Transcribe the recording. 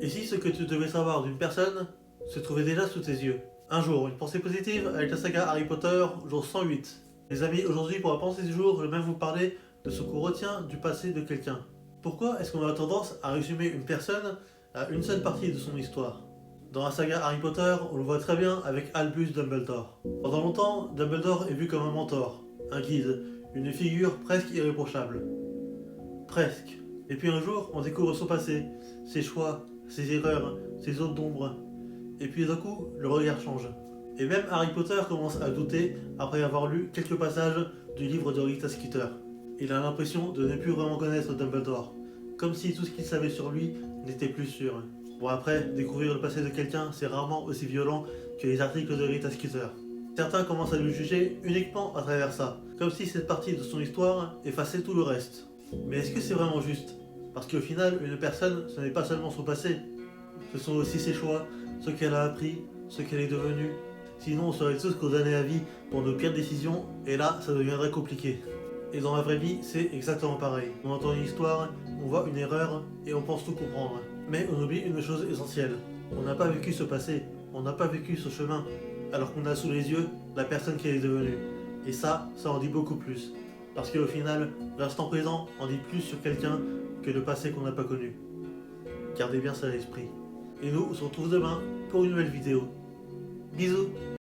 Et si ce que tu devais savoir d'une personne se trouvait déjà sous tes yeux? Un jour, une pensée positive avec la saga Harry Potter, jour 108. Les amis, aujourd'hui pour la pensée du jour, je vais même vous parler de ce qu'on retient du passé de quelqu'un. Pourquoi est-ce qu'on a tendance à résumer une personne à une seule partie de son histoire? Dans la saga Harry Potter, on le voit très bien avec Albus Dumbledore. Pendant longtemps, Dumbledore est vu comme un mentor, un guide, une figure presque irréprochable. Presque. Et puis un jour, on découvre son passé, ses choix, ses erreurs, ses zones d'ombre. Et puis d'un coup, le regard change. Et même Harry Potter commence à douter après avoir lu quelques passages du livre de Rita Skeeter. Il a l'impression de ne plus vraiment connaître Dumbledore, comme si tout ce qu'il savait sur lui n'était plus sûr. Bon après, découvrir le passé de quelqu'un, c'est rarement aussi violent que les articles de Rita Skeeter. Certains commencent à le juger uniquement à travers ça, comme si cette partie de son histoire effaçait tout le reste. Mais est-ce que c'est vraiment juste? Parce qu'au final, une personne, ce n'est pas seulement son passé, ce sont aussi ses choix, ce qu'elle a appris, ce qu'elle est devenue. Sinon, on serait tous condamnés à vie pour nos pires décisions, et là, ça deviendrait compliqué. Et dans la vraie vie, c'est exactement pareil. On entend une histoire, on voit une erreur, et on pense tout comprendre. Mais on oublie une chose essentielle. On n'a pas vécu ce passé, on n'a pas vécu ce chemin, alors qu'on a sous les yeux la personne qu'elle est devenue. Et ça en dit beaucoup plus. Parce qu'au final, l'instant présent en dit plus sur quelqu'un que le passé qu'on n'a pas connu. Gardez bien ça à l'esprit. Et nous, on se retrouve demain pour une nouvelle vidéo. Bisous!